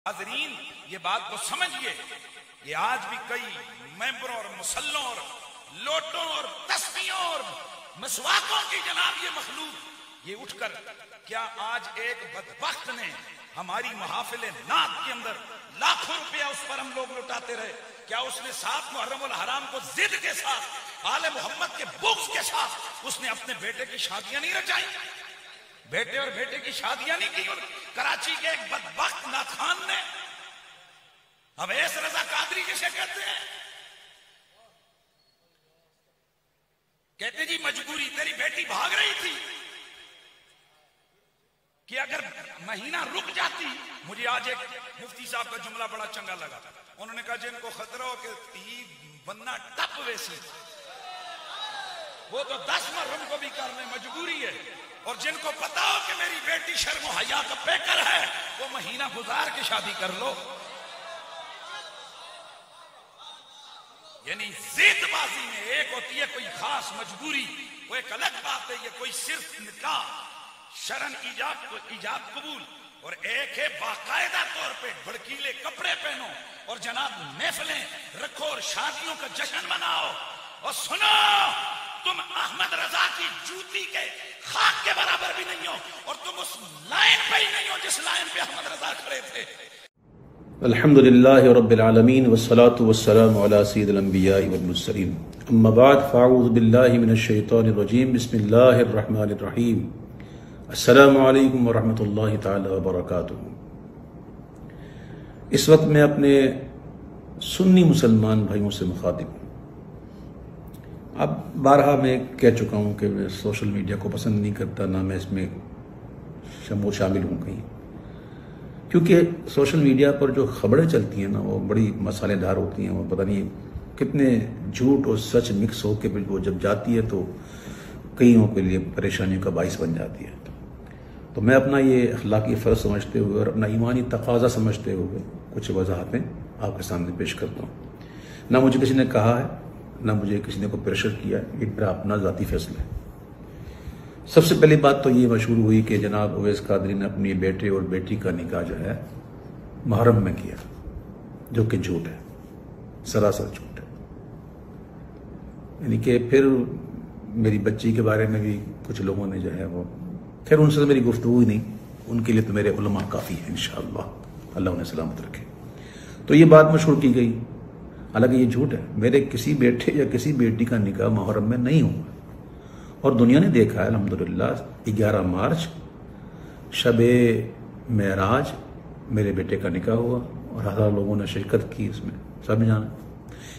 حاضرین یہ بات کو سمجھئے کہ آج بھی کئی ممبروں اور مسلوں اور لوٹوں اور تسبیحوں اور مسواکوں کی جناب یہ مخلوق یہ اٹھ کر کیا آج ایک بدبخت نے ہماری محافل نعت کے اندر لاکھوں روپیہ اس پر ہم لوگ لٹاتے رہے؟ کیا اس نے 7 محرم الحرام کو ضد کے ساتھ آل محمد کے بغض کے ساتھ اس نے اپنے بیٹے کی شادیاں نہیں رچائیں؟ بیٹے اور بیٹے کی شادیاں نہیں کی؟ اور کراچی کے ایک بدبخت ناتخان نے اویس رضا قادری جسے کہتے ہیں کہتے جی مجبوری، تیری بیٹی بھاگ رہی تھی کہ اگر مہینہ رک جاتی. مجھے آج ایک مفتی صاحب کا جملہ بڑا چنگا لگا. انہوں نے کہا جن کو خطرہ ہو کہ تی بننا ٹپ ویسی وہ تو 10 محرم کو بھی کرنے مجبوری ہے، اور جن کو پتا ہو کہ میری بیٹی شرم و حیا کا پیکر ہے وہ مہینہ گزار کے شادی کر لو. یعنی زید بازی میں ایک ہوتی ہے کوئی خاص مجبوری، وہ ایک الگ بات ہے، یہ کوئی صرف نکاح شرن ایجاب قبول، اور ایک ہے باقاعدہ طور پہ بھڑکیلے کپڑے پہنو اور جناب محفلیں رکھو اور شادیوں کا جشن مناؤ. اور سنو، تم احمد رضا کی جوتی کے خاک کے برابر بھی نہیں ہو، اور تم اس لائن پہ ہی نہیں ہو جس لائن پہ احمد رضا کھڑے تھے. الحمدللہ رب العالمین والصلاة والسلام علی سید الانبیاء والمرسلین، اما بعد فاعوذ باللہ من الشیطان الرجیم، بسم اللہ الرحمن الرحیم. السلام علیکم ورحمۃ اللہ تعالی وبرکاتہ. اس وقت میں اپنے سنی مسلمان بھائیوں سے مخاطب ہوں. اب بارہا میں کہہ چکا ہوں کہ میں سوشل میڈیا کو پسند نہیں کرتا، نہ میں اس میں شامل ہوں کہیں، کیونکہ سوشل میڈیا پر جو خبریں چلتی ہیں نا وہ بڑی مسالے دار ہوتی ہیں. وہ پتہ نہیں کتنے جھوٹ اور سچ مکس ہو کے وہ جب جاتی ہے تو کئیوں کے لیے پریشانیوں کا باعث بن جاتی ہے. تو میں اپنا یہ اخلاقی فرض سمجھتے ہوئے اور اپنا ایمانی تقاضا سمجھتے ہوئے کچھ وضاحتیں آپ کے سامنے پیش کرتا ہوں. نہ مجھے کسی نے کہا ہے، نہ مجھے کسی نے کوئی پریشر کیا ہے، یہ میرا اپنا ذاتی فیصلہ ہے. سب سے پہلی بات تو یہ مشہور ہوئی کہ جناب اویس قادری نے اپنی بیٹے اور بیٹی کا نکاح جو ہے محرم میں کیا، جو کہ جھوٹ ہے، سراسر جھوٹ ہے. یعنی کہ پھر میری بچی کے بارے میں بھی کچھ لوگوں نے جو ہے وہ، خیر ان سے تو میری گفتگو ہی نہیں، ان کے لیے تو میرے علماء کافی ہیں انشاءاللہ، اللہ انہیں سلامت رکھے. تو یہ بات مشہور کی گئی، حالانکہ یہ جھوٹ ہے. میرے کسی بیٹے یا کسی بیٹی کا نکاح محرم میں نہیں ہوا، اور دنیا نے دیکھا ہے الحمدللہ. 11 مارچ شب معراج میرے بیٹے کا نکاح ہوا اور 1000 لوگوں نے شرکت کی اس میں، سب جانا.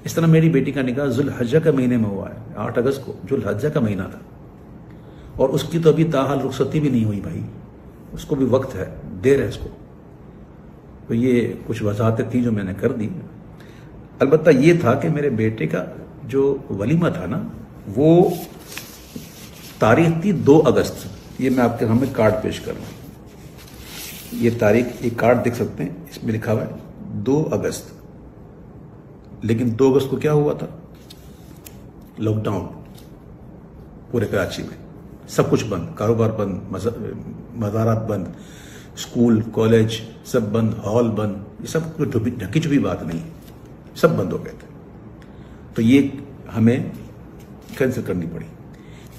اس طرح میری بیٹی کا نکاح ذوالحجہ کے مہینے میں ہوا ہے، 8 اگست کو، ذوالحجہ کا مہینہ تھا، اور اس کی تو ابھی تاحال رخصتی بھی نہیں ہوئی بھائی، اس کو بھی وقت ہے، دیر ہے اس کو. تو یہ کچھ وضاحتیں تھیں جو میں نے کر دی. البتہ یہ تھا کہ میرے بیٹے کا جو ولیمہ تھا نا وہ تاریخ تھی 2 اگست. یہ میں آپ کے سامنے کارڈ پیش کر رہا ہوں، یہ تاریخ، یہ کارڈ دیکھ سکتے ہیں، اس میں لکھا ہوا ہے 2 اگست. لیکن 2 اگست کو کیا ہوا تھا؟ لاک ڈاؤن پورے کراچی میں، سب کچھ بند، کاروبار بند، مزارات بند، اسکول کالج سب بند، ہال بند، یہ سب کچھ ڈھکی چھپی بات نہیں، سب بند ہو گئے تھے. تو یہ ہمیں کینسل کرنی پڑی.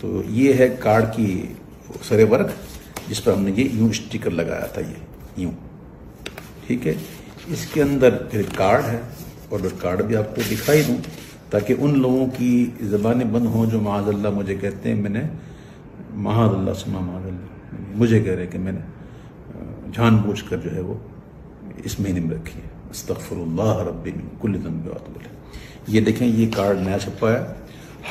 تو یہ ہے کارڈ کی سر ورق جس پر ہم نے یہ یوں اسٹیکر لگایا تھا، یہ یوں، ٹھیک ہے. اس کے اندر پھر کارڈ ہے، اور میں کارڈ بھی آپ کو دکھائی دوں تاکہ ان لوگوں کی زبانیں بند ہوں جو معاذ اللہ مجھے کہتے ہیں میں نے، معاذ اللہ سما معاذ اللہ، مجھے کہہ رہے کہ میں نے جان بوجھ کر جو ہے وہ اس مہینے میں رکھی ہے. استغفر اللہ ربی من کل ذنب واتوب الیہ. یہ دیکھیں، یہ کارڈ نیا چھپا ہے.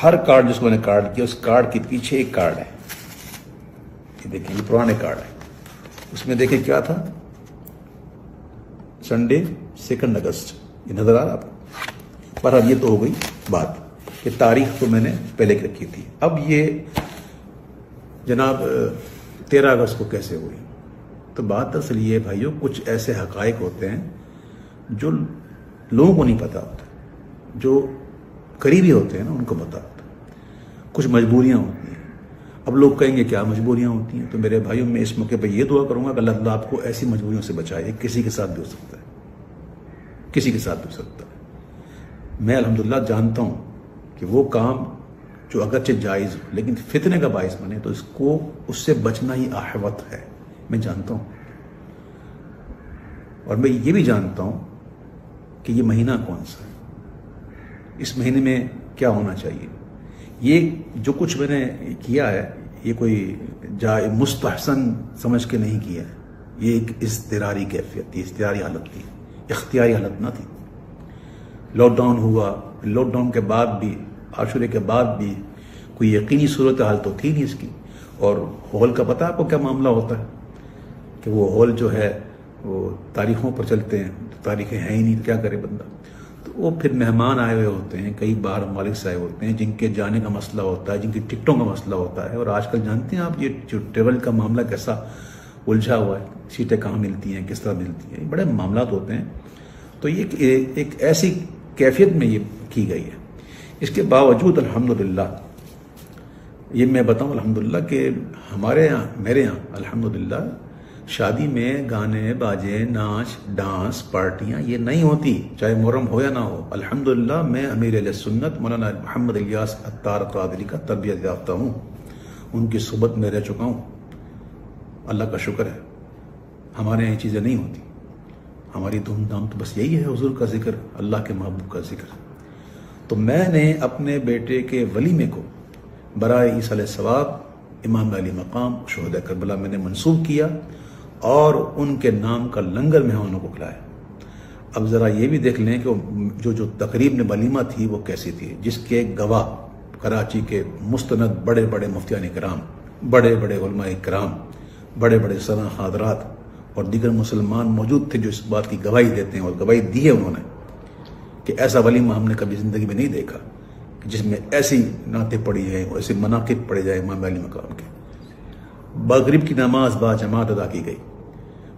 ہر کارڈ جس کو میں نے کارڈ کیا اس کارڈ کے پیچھے ایک کارڈ ہے. یہ دیکھیں، یہ پرانے کارڈ ہے. اس میں دیکھیں کیا تھا، سنڈے 2 اگست، یہ نظر آ رہا آپ کو. پر اب یہ تو ہو گئی بات، یہ تاریخ تو میں نے پہلے کی رکھی تھی. اب یہ جناب 13 اگست کو کیسے ہوئی؟ تو بات اصل یہ بھائیوں، کچھ ایسے حقائق ہوتے ہیں جو لوگوں کو نہیں پتا ہوتا، جو قریبی ہوتے ہیں نا ان کو پتا ہوتا. کچھ مجبوریاں ہوتی ہیں. اب لوگ کہیں گے کیا مجبوریاں ہوتی ہیں؟ تو میرے بھائیوں میں اس موقع پہ یہ دعا کروں گا کہ اللہ تعالیٰ آپ کو ایسی مجبوریوں سے بچائے، کسی کے ساتھ بھی ہو سکتا ہے. کسی کے ساتھ بھی ہو سکتا ہے۔ میں الحمدللہ جانتا ہوں کہ وہ کام جو اگرچہ جائز ہو لیکن فتنے کا باعث بنے تو اس سے بچنا ہی احوط ہے، میں جانتا ہوں۔ اور میں یہ بھی جانتا ہوں کہ یہ مہینہ کون سا ہے، اس مہینے میں کیا ہونا چاہیے۔ یہ جو کچھ میں نے کیا ہے یہ کوئی مستحسن سمجھ کے نہیں کیا ہے، یہ ایک اضطراری کیفیت تھی، اضطراری حالت تھی، اختیاری حالت نہ تھی۔ لاک ڈاؤن ہوا، لاک ڈاؤن کے بعد بھی، عاشورے کے بعد بھی کوئی یقینی صورتحال تو تھی نہیں اس کی۔ اور ہال کا پتہ آپ کو کیا معاملہ ہوتا ہے کہ وہ ہال جو ہے وہ تاریخوں پر چلتے ہیں، تاریخیں ہیں ہی نہیں تو کیا کرے بندہ۔ تو وہ پھر مہمان آئے ہوئے ہوتے ہیں، کئی باہر ممالک سے آئے ہوتے ہیں، جن کے جانے کا مسئلہ ہوتا ہے، جن کی ٹکٹوں کا مسئلہ ہوتا ہے۔ اور آج کل جانتے ہیں آپ یہ جو ٹریول کا معاملہ کیسا الجھا ہوا ہے، سیٹیں کہاں ملتی ہیں، کس طرح ملتی ہیں، بڑے معاملات ہوتے ہیں۔ تو یہ ایک ایسی کیفیت میں یہ کی گئی ہے۔ اس کے باوجود الحمدللہ یہ میں بتاؤں الحمدللہ کہ ہمارے یہاں، میرے یہاں الحمدللہ شادی میں گانے باجے، ناچ ڈانس، پارٹیاں یہ نہیں ہوتی، چاہے محرم ہو یا نہ ہو۔ الحمدللہ میں امیر اہل سنت مولانا محمد الیاس عطار قادری کا تربیت یافتہ ہوں، ان کی صحبت میں رہ چکا ہوں، اللہ کا شکر ہے۔ ہمارے یہاں یہ چیزیں نہیں ہوتی، ہماری دھوم دھام تو بس یہی ہے حضور کا ذکر، اللہ کے محبوب کا ذکر۔ تو میں نے اپنے بیٹے کے ولیمے کو برائے ایصال ثواب امام علی مقام شہداء کربلا میں نے منسوب کیا اور ان کے نام کا لنگر مہمانوں کو کھلایا۔ اب ذرا یہ بھی دیکھ لیں کہ جو تقریب میں ولیمہ تھی وہ کیسی تھی، جس کے گواہ کراچی کے مستند بڑے بڑے مفتیان کرام، بڑے بڑے علماء کرام، بڑے بڑے سنا حضرات اور دیگر مسلمان موجود تھے جو اس بات کی گواہی دیتے ہیں، اور گواہی دی ہے انہوں نے کہ ایسا ولیمہ ہم نے کبھی زندگی میں نہیں دیکھا جس میں ایسی نعتیں پڑھی جائیں، ایسے مناقب پڑھے جائیں امام علی مقام کے۔ مغرب کی نماز با جماعت ادا کی گئی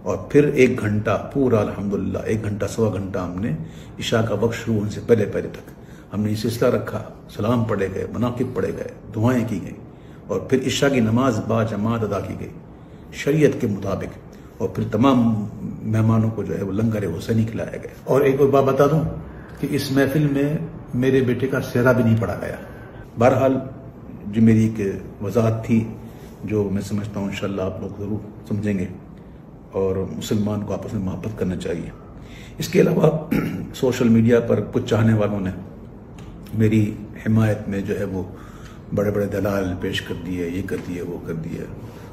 اور پھر 1 گھنٹہ پورا الحمدللہ 1 گھنٹہ سوا گھنٹہ ہم نے عشاء کا وقت شروع ہونے سے پہلے تک ہم نے یہ سلسلہ رکھا، سلام پڑھے گئے، مناقب پڑھے گئے، دعائیں کی گئیں اور پھر عشاء کی نماز با جماعت ادا کی گئی شریعت کے مطابق، اور پھر تمام مہمانوں کو جو ہے وہ لنگر حسینی کھلایا گیا۔ اور ایک اور بات بتا دوں کہ اس محفل میں میرے بیٹے کا سہرا بھی نہیں پڑھا گیا۔ بہرحال جو میری ایک وضاحت تھی جو میں سمجھتا ہوں انشاءاللہ آپ لوگ ضرور سمجھیں گے، اور مسلمان کو آپس میں محبت کرنا چاہیے۔ اس کے علاوہ سوشل میڈیا پر کچھ چاہنے والوں نے میری حمایت میں جو ہے وہ بڑے بڑے دلائل پیش کر دیے، یہ کر دیے، وہ کر دیے۔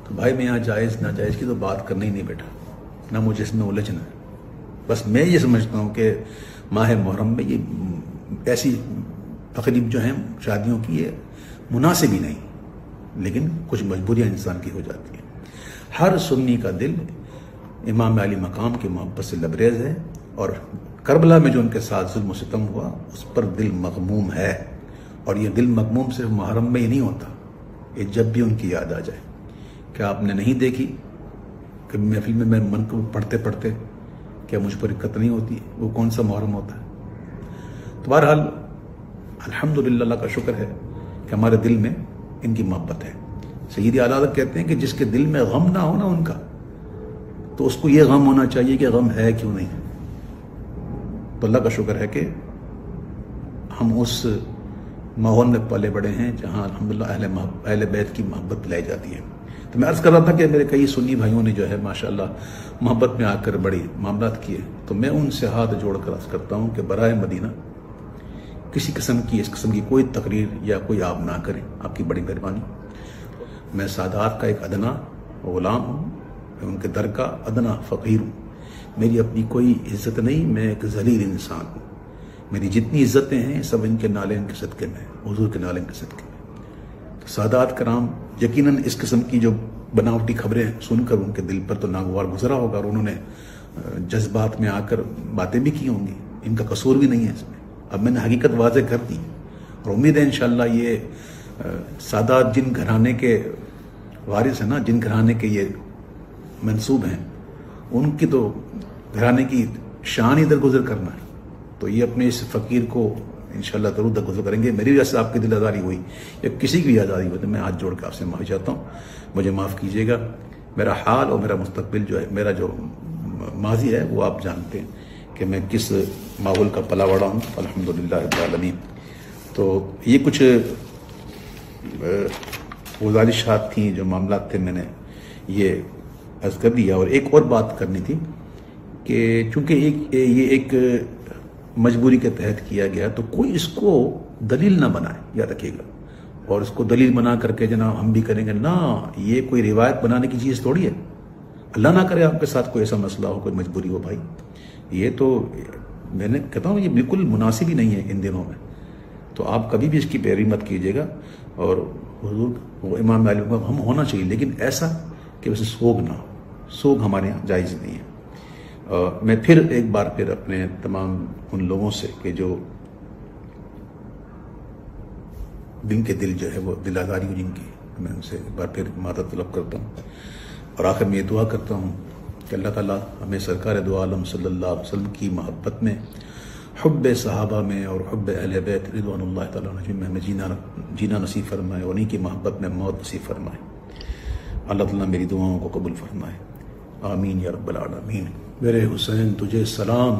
تو بھائی میں یہاں جائز ناجائز کی تو بات کرنا ہی نہیں بیٹا، نہ مجھے اس میں الجھنا ہے۔ بس میں یہ سمجھتا ہوں کہ ماہ محرم میں یہ ایسی تقریب جو ہیں شادیوں کی یہ مناسب ہی نہیں، لیکن کچھ مجبوریاں انسان کی ہو جاتی ہیں۔ ہر سنی کا دل امام علی مقام کی محبت سے لبریز ہے، اور کربلا میں جو ان کے ساتھ ظلم و ستم ہوا اس پر دل مغموم ہے، اور یہ دل مغموم صرف محرم میں ہی نہیں ہوتا، یہ جب بھی ان کی یاد آ جائے۔ کیا آپ نے نہیں دیکھی کبھی محفل میں منقب پڑھتے پڑھتے کیا مجھ پر دقت نہیں ہوتی؟ وہ کون سا محرم ہوتا ہے؟ تو بہرحال الحمدللہ اللہ کا شکر ہے کہ ہمارے دل میں ان کی محبت ہے۔ سیدی اعلیٰ حضرت کہتے ہیں کہ جس کے دل میں غم نہ ہونا ان کا، تو اس کو یہ غم ہونا چاہیے کہ غم ہے کیوں نہیں۔ تو اللہ کا شکر ہے کہ ہم اس ماحول میں پلے بڑے ہیں جہاں الحمدللہ اہل بیت کی محبت پلائی جاتی ہے۔ تو میں عرض کر رہا تھا کہ میرے کئی سنی بھائیوں نے جو ہے ماشاءاللہ محبت میں آ کر بڑی معاملات کیے، تو میں ان سے ہاتھ جوڑ کر عرض کرتا ہوں کہ برائے مدینہ کسی قسم کی اس قسم کی کوئی تقریر یا کوئی آپ نہ کریں، آپ کی بڑی مہربانی۔ میں سادات کا ایک ادنا غلام ہوں، میں ان کے در کا ادنا فقیر ہوں، میری اپنی کوئی عزت نہیں، میں ایک ذلیل انسان ہوں، میری جتنی عزتیں ہیں سب ان کے نالین کے صدقے میں، حضور کے نالین کے صدقے میں۔ سادات کرام یقیناً اس قسم کی جو بناوٹی خبریں سن کر ان کے دل پر تو ناگوار گزرا ہوگا، اور انہوں نے جذبات میں آ کر باتیں بھی کی ہوں گی، ان کا قصور بھی نہیں ہے اس میں۔ اب میں نے حقیقت واضح کر دی، اور امید ہے انشاءاللہ یہ سادات جن گھرانے کے وارث ہیں نا، جن گھرانے کے یہ منسوب ہیں، ان کی تو گھرانے کی شان ہی درگزر کرنا ہے، تو یہ اپنے اس فقیر کو انشاءاللہ ضرور درگزر کریں گے۔ میری وجہ سے آپ کی دل آزاری ہوئی یا کسی کی بھی آزاری ہوئی تو میں ہاتھ جوڑ کے آپ سے معافی چاہتا ہوں، مجھے معاف کیجیے گا۔ میرا حال اور میرا مستقبل جو ہے، میرا جو ماضی ہے وہ آپ جانتے ہیں کہ کہ میں کس ماحول کا پلا بڑا ہوں، الحمدللہ رب العالمین۔ تو یہ کچھ گزارشات تھیں، جو معاملات تھے، میں نے یہ عرض کر دیا۔ اور ایک اور بات کرنی تھی کہ چونکہ یہ ایک مجبوری کے تحت کیا گیا، تو کوئی اس کو دلیل نہ بنائے، یاد رکھیے گا، اور اس کو دلیل بنا کر کے جناب ہم بھی کریں گے، نہ، یہ کوئی روایت بنانے کی چیز تھوڑی ہے۔ اللہ نہ کرے آپ کے ساتھ کوئی ایسا مسئلہ ہو، کوئی مجبوری ہو بھائی، یہ تو میں نے کہتا ہوں یہ بالکل مناسب ہی نہیں ہے ان دنوں میں۔ تو آپ کبھی بھی اس کی پیروی مت کیجیے گا، اور حضور وہ امام علیہ کا ہم ہونا چاہیے، لیکن ایسا کہ اسے سوگ نہ ہو، سوگ ہمارے یہاں جائز نہیں ہے۔ میں پھر ایک بار پھر اپنے تمام ان لوگوں سے کہ جو دن کے دل جو ہے وہ دل آزاری ہو جن کی، میں ان سے ایک بار پھر معذرت طلب کرتا ہوں، اور آخر میں یہ دعا کرتا ہوں کہ اللہ تعالیٰ ہمیں سرکار دو عالم صلی اللہ علیہ وسلم کی محبت میں، حب صحابہ میں اور حب اہل بیت رضوان اللہ تعالیٰ عنہم میں ہمیں جینا نصیب فرمائے، اور انہیں کی محبت میں موت نصیب فرمائے۔ اللہ تعالیٰ میری دعاؤں کو قبول فرمائے، آمین یا رب العالمین۔ میرے حسین تجھے سلام،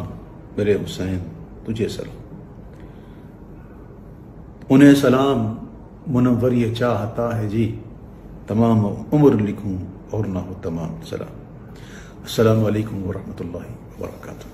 میرے حسین تجھے سلام، انہیں سلام منور یہ چاہتا ہے جی، تمام عمر لکھوں اور نہ ہو تمام سلام۔ السلام علیکم ورحمۃ اللہ وبرکاتہ۔